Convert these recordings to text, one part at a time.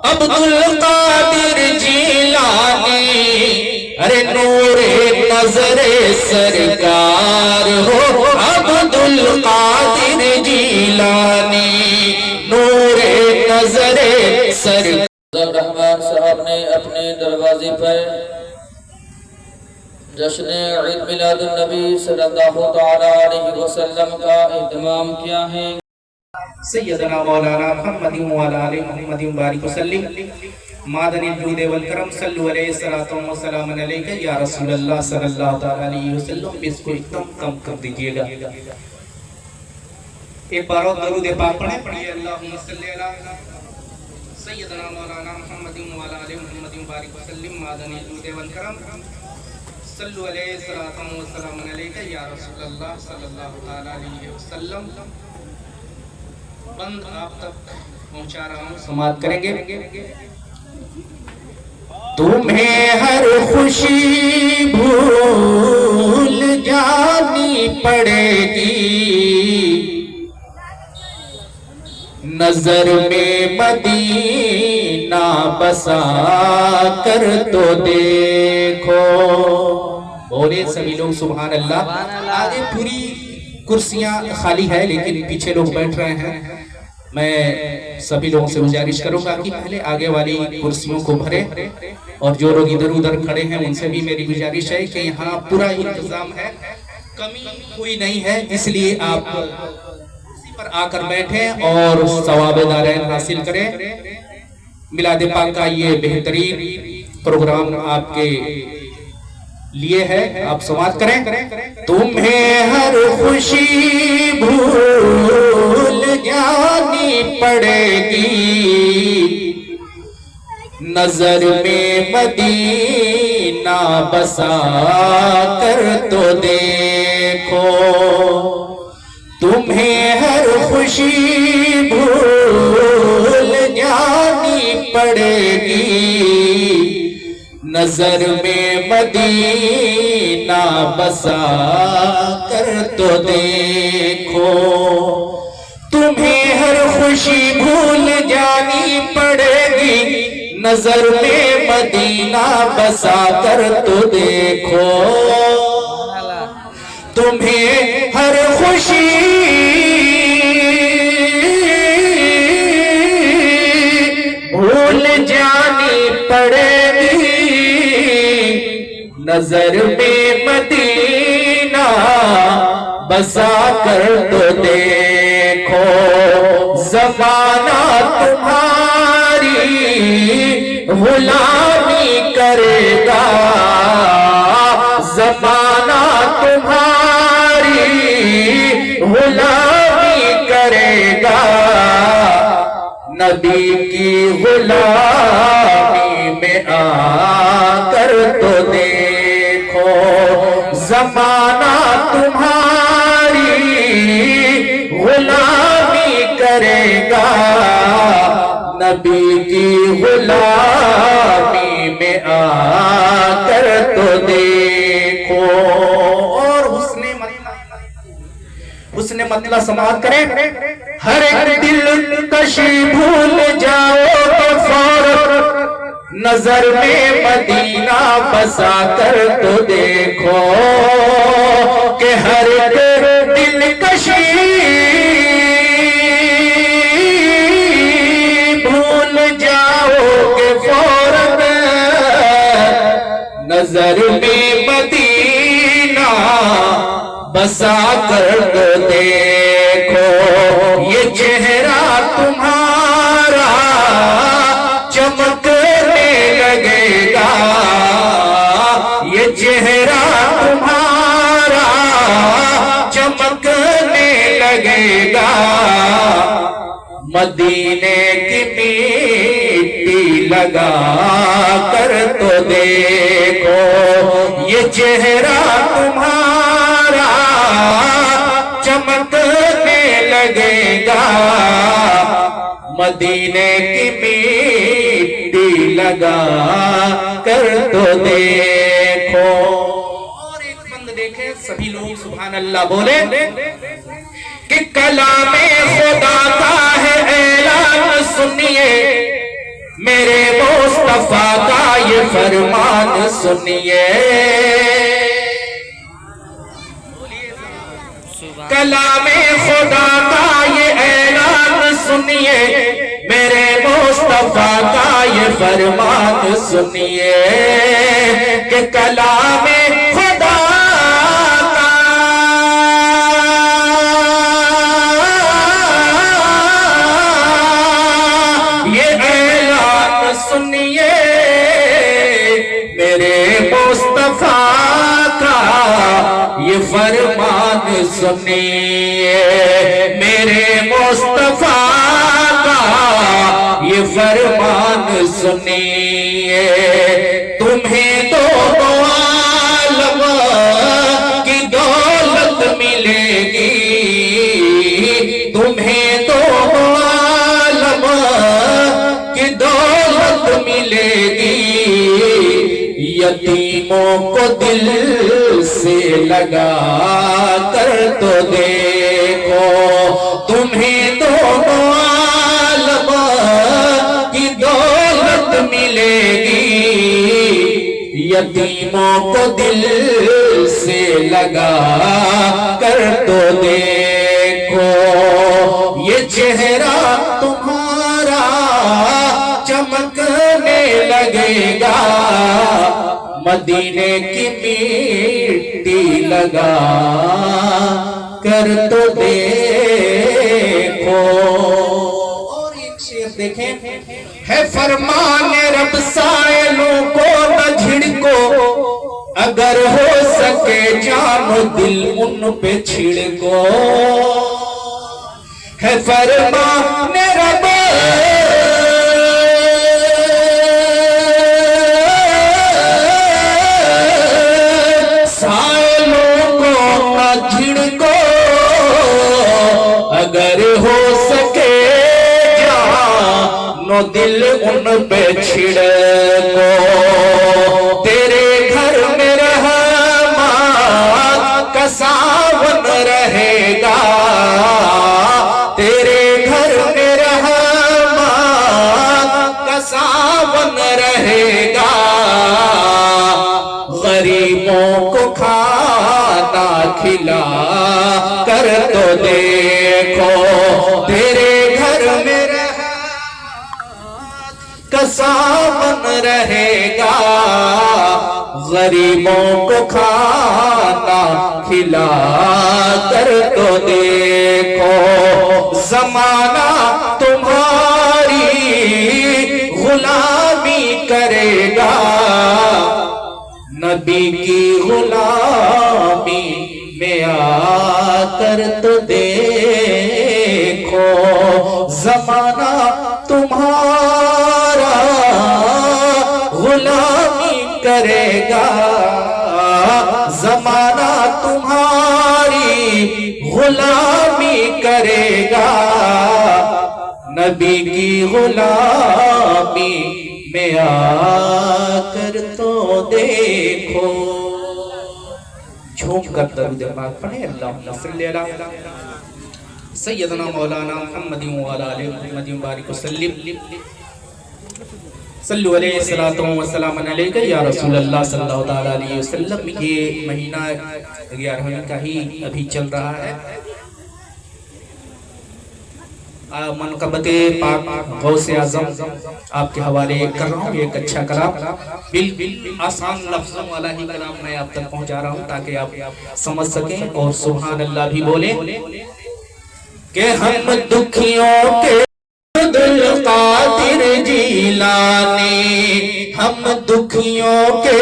عبدالقادر جیلانی، ارے نور نظر سرکار ہو عبدالقادر جیلانی، نور نظر سرکار۔ الرحمن صاحب نے اپنے دروازے پر جشن عید میلاد النبی صلی اللہ علیہ وسلم کا اہتمام کیا ہے۔ سیدنا مولانا محمد وعلی آل محمد بارک وسلم مادن الجود والکرم صلو علیہ الصلوۃ والسلام علیک یا رسول اللہ صلی اللہ علیہ وسلم۔ اس کو ایک دم کم کر دیجئے گا۔ ایک بار اور درود پاک پڑھیں، پڑھیے اللہم صلی علی سیدنا مولانا محمد وعلی آل محمد بارک وسلم مادن الجود والکرم صلو علیہ الصلوۃ والسلام علیک یا رسول اللہ صلی اللہ علیہ وسلم۔ بند آپ تک پہنچا رہا ہوں، سماعت کریں گے۔ تمہیں ہر خوشی بھول جانی پڑے گی، نظر میں مدینہ بسا کر تو دیکھو۔ بولے سبھی لوگ سبحان اللہ۔ آگے پوری کرسیاں خالی ہے لیکن پیچھے لوگ بیٹھ رہے ہیں۔ میں سبھی لوگوں سے گزارش کروں گا کہ پہلے آگے والی کرسیوں کو بھرے، اور جو لوگ ادھر ادھر کھڑے ہیں ان سے بھی میری گزارش ہے کہ یہاں پورا انتظام ہے، کمی کوئی نہیں ہے، اس لیے آپ اسی پر آ کر بیٹھیں اور ثواب دارین حاصل کریں۔ میلاد پاک کا یہ بہترین پروگرام آپ کے لیے ہے، آپ سماعت کریں۔ تمہیں ہر خوشی بھول جانی پڑے گی، نظر میں مدینہ بسا کر تو دیکھو۔ تمہیں ہر خوشی بھول جانی پڑے گی، نظر میں مدینہ بسا کر تو دیکھو۔ تمہیں ہر خوشی بھول جانی پڑے گی، نظر میں مدینہ بسا کر تو دیکھو۔ تمہیں ہر خوشی بھول جانی پڑے گی، نظر میں مدینہ بسا کر تو دیکھو۔ زمانہ تمہاری غلامی کرے گا، زمانہ تمہاری غلامی کرے گا، نبی کی غلامی میں آ کر تو دیکھو۔ زمانہ تمہاری غلامی کرے گا، نبی کی غلامی میں آ کر تو دیکھو۔ اور حسن مطلع سماعت کریں۔ ہر ایک دل کشی بھول جاؤ تو فوراً، نظر میں مدینہ بسا کر تو دیکھو۔ کہ ہر ایک دل کشی بھول جاؤ کہ فوراً، نظر میں مدینہ بسا کر تو دیکھو۔ یہ چہرہ تمہارا چمکنے لگے گا، یہ چہرہ تمہارا چمکنے لگے گا، مدینے کی مٹی لگا کر تو دیکھو۔ یہ چہرہ تمہارا چمکنے لگے گا، مدینے کی مٹی لگا کر تو دیکھو۔ اور ایک بند دیکھیں، سبھی لوگ سبحان اللہ بولے کہ کلام خدا کا ہے اعلان سنیے، میرے مصطفیٰ کا یہ فرمان سنیے، کلام خدا کا یہ اعلان سنیے، میرے مصطفیٰ کا یہ فرمان سنیے کہ کلام خدا کا یہ اعلان سنیے، میرے مصطفیٰ کا یہ فرمان سنیے، میرے مصطفیٰ کا یہ فرمان سنیے، تمہیں دونوں عالم کی دولت ملے گی، تمہیں دونوں عالم کی دولت ملے گی، یتیموں کو دل سے لگا کر تو دیکھو، تمہیں دونوں عالم کی دولت ملے گی، یتیموں کو دل سے لگا کر تو دیکھو، یہ چہرہ تمہارا چمکنے لگے گا، مدینے کی مٹی لگا کر تو دیکھو۔ اور ایک شعر دیکھیں، ہے فرمان رب سائلوں کو نہ جھڑکو، اگر ہو سکے جان و دل ان پہ چھڑکو، ہے فرمان رب اگر ہو سکے جان و دل ان پہ چھڑکو، تیرے گھر میں رحمت کا ساون رہے گا، تیرے گھر میں رحمت کا ساون رہے گا، غریبوں کو کھانا کھلا کر تو دیکھو، تیرے گھر میں رحمت کا ساون رہے گا، غریبوں کو کھانا کھلا کر تو دیکھو، زمانہ تمہاری غلامی کرے گا، نبی کی غلامی میں آ کر تو دیکھو، زمانہ تمہارا غلامی کرے گا، زمانہ تمہاری غلامی کرے گا، نبی کی غلامی میں آ کر تو دیکھو۔ جھوم کر درود پاک پڑھیں، اللہم صلی علی سیدنا مولانا محمد وعلی آل محمد وبارک وسلم، صلو علیہ الصلوۃ والسلام علیک یا رسول اللہ صلی اللہ تعالی علیہ وسلم۔ یہ مہینہ 11ویں کا ہی ابھی چل رہا ہے، منقبت پاک غوث اعظم آپ کے حوالے کر رہا ہوں، ایک اچھا کلام، بالکل آسان لفظوں والا ہی کلام میں آپ تک پہنچا رہا ہوں تاکہ آپ سمجھ سکیں اور سبحان اللہ بھی بولیں کہ ہم دکھیوں کے عبدالقادر جیلانی، ہم دکھیوں کے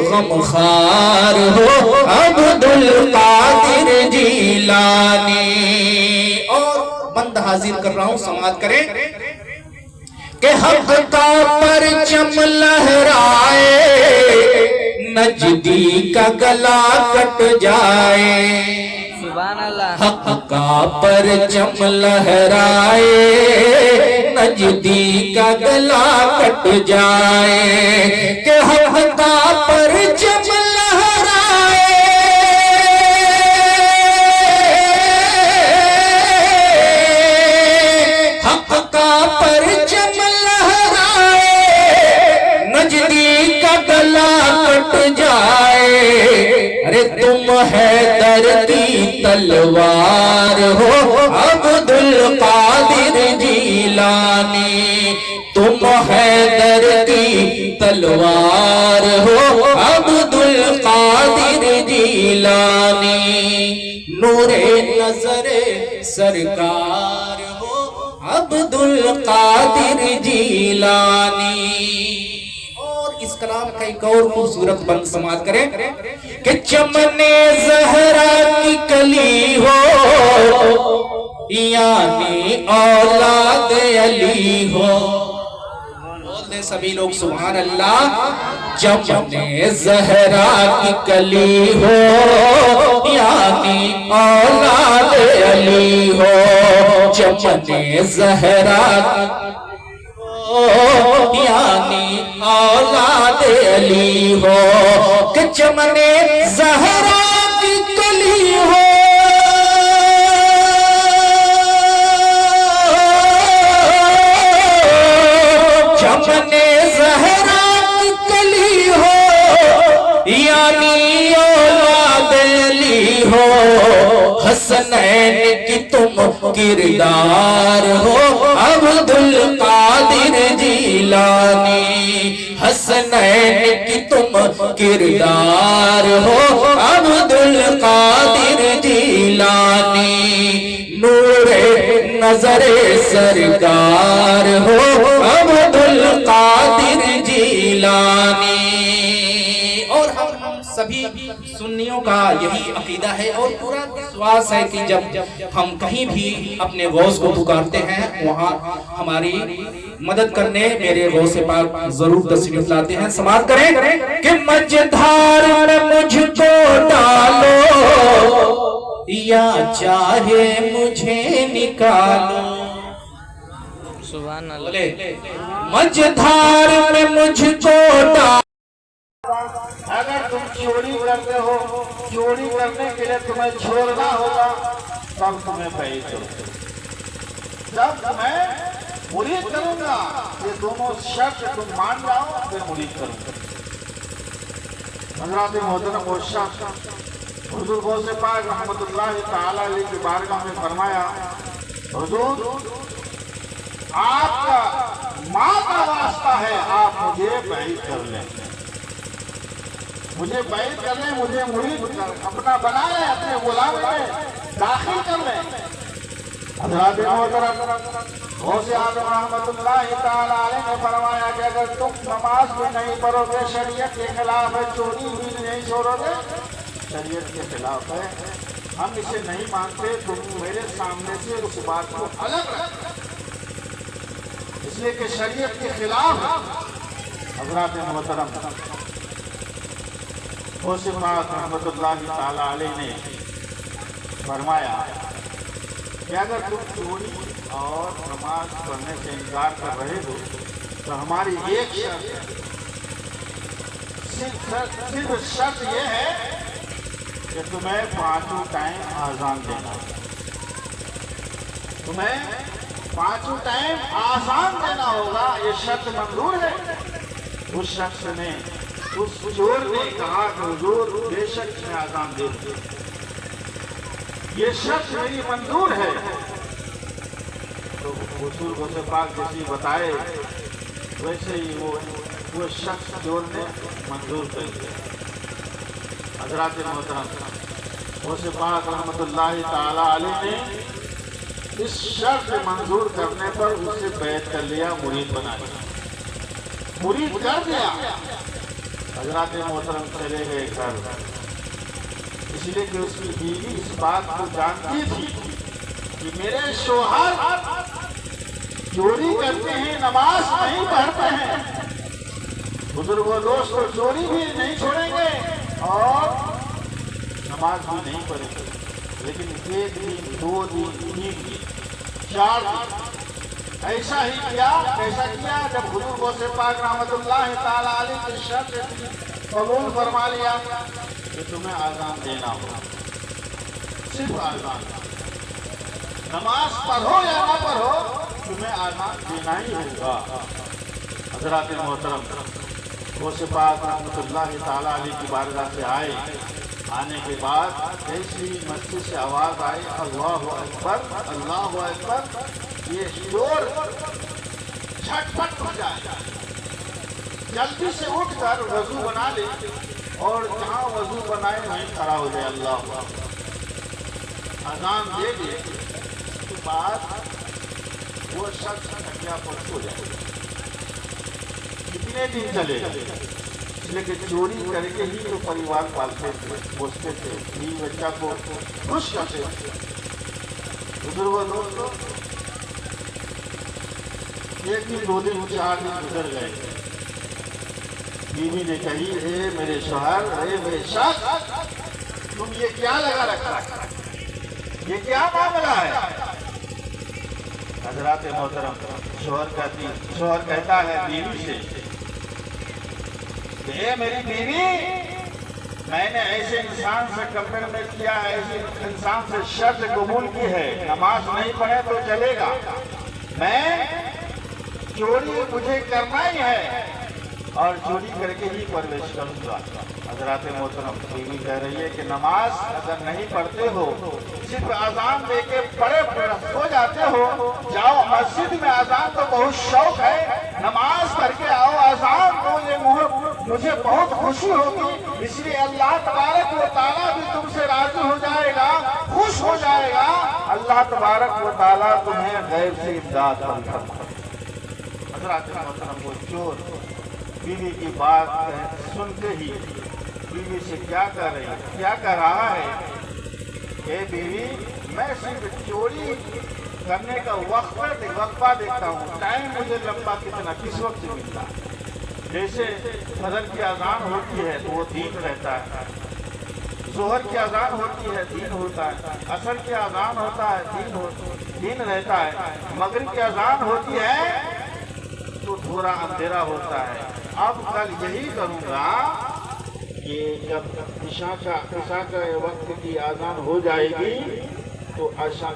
غمخوار ہو عبدالقادر جیلانی۔ اور بند حاضر کر رہا ہوں، سماعت کریں کہ حق کا پرچم لہرائے، نجدی کا گلا کٹ جائے، سبحان اللہ، حق کا پرچم لہرائے، نجدی کا گلا کٹ جائے، کہ حق کا پرچم لہرائے، حق کا پرچم لہرائے، تلوار ہو عبد القادر جیلانی، تم حیدر کی تلوار ہو عبد القادر جیلانی، نور نظر سرکار ہو عبد القادر جیلانی۔ اور اس کلام کا ایک اور خوبصورت بند سماعت کریں کہ چمن زہرا کی کلی ہو یعنی اولاد علی ہو، بول دیں سبھی لوگ سبحان اللہ۔ چمن زہرا کی کلی ہو یعنی اولاد علی ہو، چمن زہرا یعنی اولاد علی ہو، کہ چمن زہرا کی کلی ہو چمن زہرا کی کلی ہو یعنی اولاد علی ہو، حسنین کی تم کردار ہو عبد القادر جیلانی، حسنین کی تم کردار ہو عبد القادر جیلانی، نور نظر سرکار ہو عبد القادر جیلانی۔ اور ہم سبھی سنیوں کا یہی عقیدہ ہے اور پورا وشواس ہے کہ جب ہم کہیں بھی اپنے غوث کو پکارتے ہیں وہاں ہماری مدد کرنے میرے غوث پاک ضرور تشریف لاتے ہیں۔ سماعت کریں کہ مجھدھار میں مجھ کو ڈالو یا چاہے مجھے نکالو، سبحان اللہ۔ بولے مجھدھار میں مجھ کو ڈالو۔ اگر تم چوری کرتے ہو، چوری کرنے کے لیے تمہیں چھوڑنا ہوگا تب تمہیں بیعت کرو، جب تمہیں مرید کروں گا یہ دونوں شرط تم مان جاؤ پھر مرید کروں گا۔ حضرات محترم و شاہ حضور غوث پاک رحمت اللہ تعالی علیہ کی بارگاہ میں فرمایا، حضور آپ کا ماں کا واسطہ ہے، آپ مجھے بیعت کر لیں، مجھے بیعت کر لیں، مجھے مرید اپنا بنا لیں، اپنے غلام میں داخل کر لیں۔ حضرات محترم غوث اعظم رحمت اللہ تعالی علیہ نے فرمایا کہ اگر تم نماز بھی نہیں پڑھو گے شریعت کے خلاف ہے، چوری بھی نہیں چھوڑو گے شریعت کے خلاف ہے، ہم اسے نہیں مانتے، تم میرے سامنے سے اس بات کو الگ رکھ، اس لیے کہ شریعت کے خلاف ہے۔ حضرات محترم غوث پاک رحمت اللہ تعالی علیہ نے فرمایا کہ اگر تم چوری اور نماز پڑھنے سے انکار کر رہے ہو تو ہماری ایک صرف شرط یہ ہے کہ تمہیں 5 ٹائم آذان دینا، تمہیں 5 ٹائم آذان دینا ہوگا، یہ شرط منظور ہے۔ اس شخص نے اس چور نے کہا کہ حضور بے شک میں آذان دے دوں، یہ شخص میری منظور ہے۔ تو حضور غوث پاک جیسی بتائے ویسے ہی وہ شخص چور نے منظور کر دیا۔ حضرات محترم غوث پاک رحمت اللہ تعالی علیہ نے اس شرط منظور کرنے پر اسے بیعت کر لیا، مرید بنا لیا، مرید کر دیا۔ حضرات محترم چلے گئے گھر، اس لیے کہ اس کی بیوی اس بات کو جانتی تھی کہ میرے شوہر چوری کرتے ہیں، نماز نہیں پڑھتے ہیں، بزرگ و دوست کو چوری بھی نہیں چھوڑیں گے اور نماز بھی نہیں پڑھیں گے، لیکن 1 دن 2 دن 3 دن 4 دن ایسا ہی کیا۔ کیسا کیا؟ جب حضور غوث پاک رحمت اللہ تعالی علیہ کی شرط قبول فرما لیا کہ تمہیں آذان دینا ہوگا، صرف آذان، نماز پڑھو یا نہ پڑھو تمہیں آذان دینا ہی ہوگا۔ حضرات محترم غوث پاک رحمت اللہ تعالی علیہ کی بارگاہ سے آئے، آنے کے بعد جیسی مسجد سے آواز آئی اللہ اکبر اللہ اکبر، یہ شور جھٹپٹ ہو جائے، جلدی سے اٹھ کر وضو بنا لے اور جہاں وضو بنائے وہیں کھڑا ہو جائے، اللہ اکبر، اذان دے دے، اس کے بعد وہ شخص تکیہ پوش ہو جائے۔ کتنے دن چلے گا؟ لیکن چوری کر کے ہی تو پریوار پالتے تھے، پوستے تھے، بیوی بچہ کو خوش کرتے تھے۔ بزرگوں دوستوں، ایک دن 2 دن 4 دن گزر گئے، بیوی نے کہی اے میرے شوہر، اے میرے شخص، تم یہ کیا لگا رکھا ہے؟ یہ کیا معاملہ ہے؟ حضرات محترم، شوہر کہتا ہے بیوی سے، اے میری بیوی، میں نے ایسے انسان سے کمپرومائز کیا ہے، ایسے انسان سے شرط قبول کی ہے، نماز نہیں پڑھے تو چلے گا، میں چوری مجھے کرنا ہی ہے اور چوری کر کے ہی پرورش کروں گا۔ حضرات محترم، بیوی کہہ رہی ہے کہ نماز اگر نہیں پڑھتے ہو، صرف اذان دے کے پڑھے سو جاتے ہو، جاؤ مسجد میں، اذان تو بہت شوق ہے، نماز پڑھ کے آؤ، اذان تو یہ مجھے بہت خوشی ہوگی، اس لیے اللہ تبارک و تعالیٰ بھی تم سے راضی ہو جائے گا، خوش ہو جائے گا، اللہ تبارک و تعالیٰ تمہیں غیب سے امداد کرے گا۔ حضرات محترم، وہ چور بیوی کی بات سنتے ہی بیوی سے کیا کہہ رہا ہے؟ اے بیوی، میں صرف چوری کرنے کا وقفہ دیکھتا ہوں، ٹائم مجھے لمبا کس وقت سے ملتا ہے؟ جیسے فجر کی اذان ہوتی ہے تو وہ دین رہتا ہے، ظہر کی اذان ہوتی ہے دین ہوتا ہے، عصر کی اذان ہوتا ہے دین رہتا ہے، مغرب کی اذان ہوتی ہے تو تھوڑا اندھیرا ہوتا ہے۔ اب کل یہی کروں گا کہ جب عشاء کا وقت کی اذان ہو جائے گی تو عشاء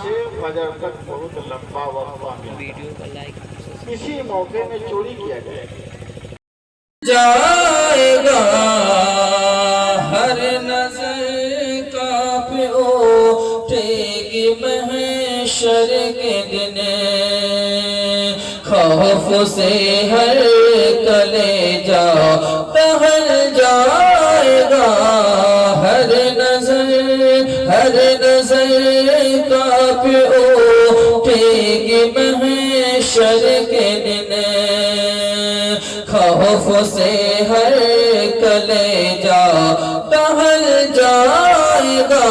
سے فجر تک بہت لمبا وقفہ ملے گا، اسی موقع میں چوری کیا جائے گا، ہر نظر کانپے اٹھے گی محشر کے دن، خوف سے ہر کلیجہ دہل جائے گا، ہر نظر کانپے اٹھے گی محشر کے دن، خوف سے ہر کلیجہ دہل جائے گا،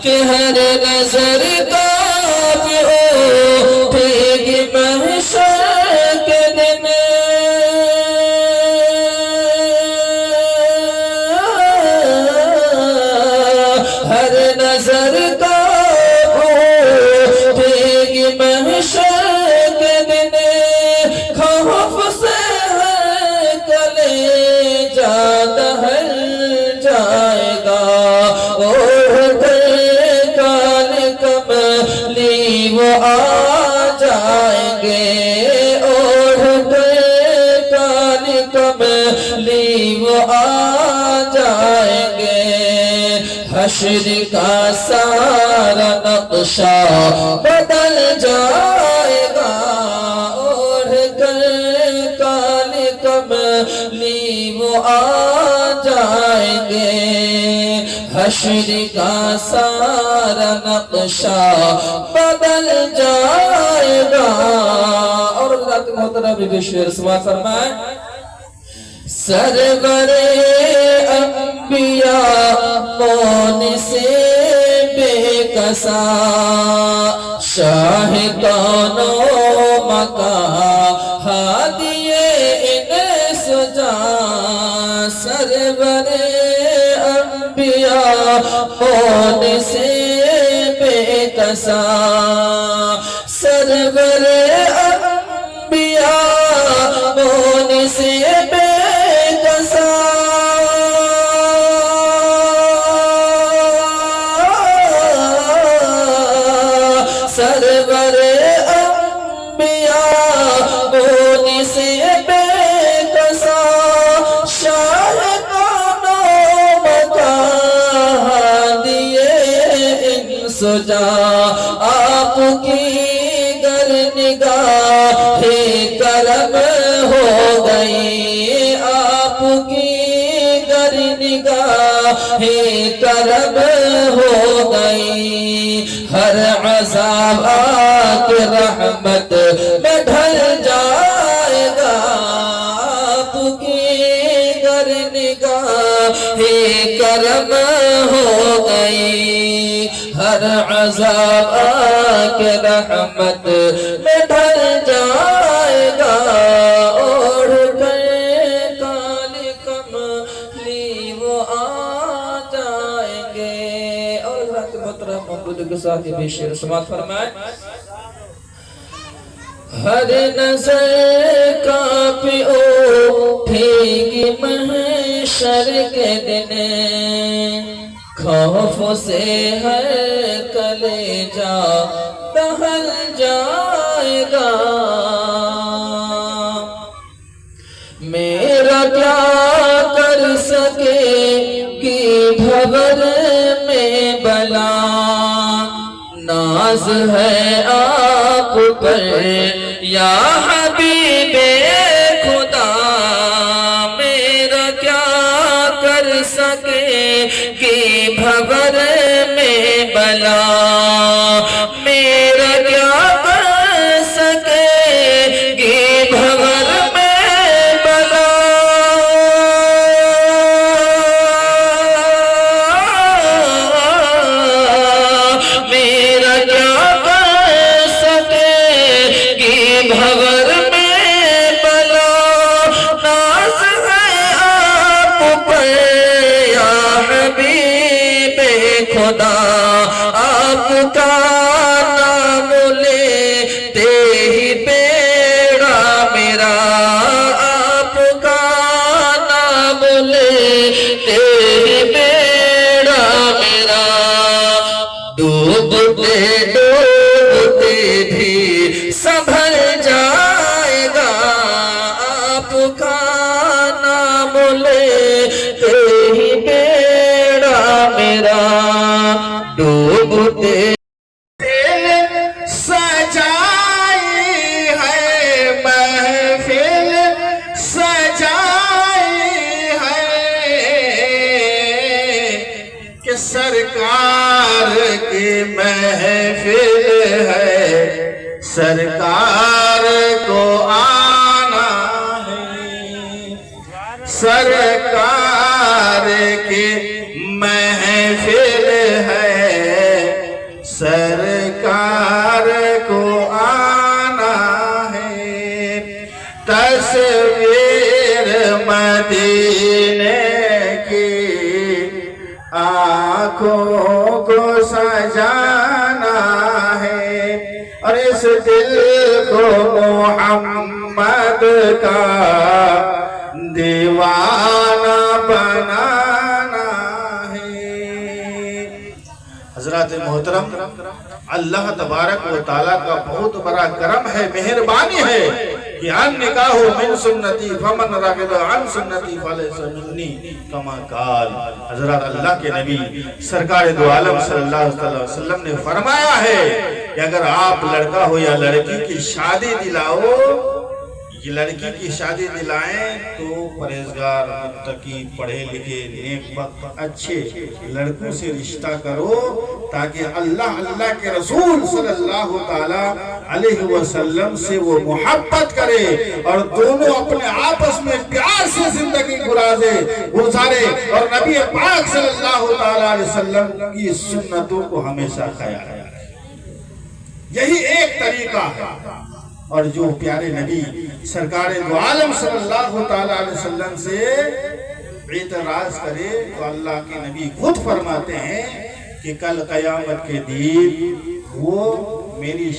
کہ ہر نظر کانپے اٹھے گی محشر کے دن، ہر نظر کانپے اٹھے گی محشر کے دن، خوف سے ہر کلیجہ دہل جائے گا، اور کالے کملی وہ آ جائیں گے، اور کالے کملی وہ آ جائیں گے، حشر کا سارا نقشہ بدل جائے گا، اور کالے کملی وہ آ جائیں گے، حشر کا سارا نقشہ بدل جائے گا۔ اور حضرات محترم بھی شعر سماعت فرمائیں، سرور انبیاء کون سے بے کسا، شاہ کون و مکان ہادی انس جاں، سرور انبیاء کون سے بے کسا، سرور انبیاء کون سے بے کسا، سرور انبیاء کون سے بے کسا، شاہ آپ کی گر نگاہ کرم ہو گئی آپ کی گر نگاہ کرم ہو گئی ہر عذاب آ کے رحمت میں ڈھل جائے گا آپ کی گر نگاہ کرم ہو گئی ہر عذاب آ کے رحمت میں ڈھل جائے گا اوڑھ گئے کالی کملی وہ آ جائیں گے اور حضرت محترم محمود کے ساتھ یہ بھی شعر سماعت فرمائے ہر نظر کانپی اٹھے گی محشر کے دن خوف سے ہر کلیجہ دہل جائے گا میرا کیا کر سکے کہ بھور میں بلا ناز ہے آپ پر یا حبیب خدا میرا کیا کر سکے کہ بھور میں بلا میرا کیا کر سکے کہ بھور میں بلا میرا کیا کر سکے کہ بھور میں بلا ناز ہے آپ پر یا حبیب خدا آپ کا نام لیتے ہی بیڑا میرا آپ کا نام لیتے ہی بیڑا میرا ڈوبتے ڈوبتے بھی سنبھل جائے گا آپ کا نام لیتے ہی بیڑا میرا ڈوبتے سجائی ہے محفل سجائی ہے کہ سرکار کی محفل ہے سرکار کو آنا ہے سرکار کی محفل ہے سرکار کو آنا ہے تصویر مدینے کی آنکھوں کو سجانا ہے اور اس دل کو محمد کا دیوانہ بنانا ہے حضرات محترم اللہ تبارک و تعالیٰ کا بہت بڑا کرم ہے مہربانی ہے کہ ان نکاح من سنتی فمن راغب عن سنتی فلیس منی کما قال حضرات اللہ کے نبی سرکار دو عالم صلی اللہ علیہ وسلم نے فرمایا ہے کہ اگر آپ لڑکا ہو یا لڑکی کی شادی دلاؤ یہ لڑکی کی شادی دلائیں تو پرہیزگار متقی پڑھے لکھے نیک وقت اچھے لڑکوں سے رشتہ کرو تاکہ اللہ کے رسول صلی اللہ علیہ وسلم سے وہ محبت کرے اور دونوں اپنے آپس میں پیار سے زندگی گزارے اور نبی پاک صلی اللہ علیہ وسلم کی سنتوں کو ہمیشہ خیال رکھے یہی ایک طریقہ ہے اور جو پیارے نبی سرکار دو عالم صلی اللہ علیہ وسلم سے اعتراض کرے تو اللہ کے نبی خود فرماتے ہیں کہ کل قیامت کے دن وہ میری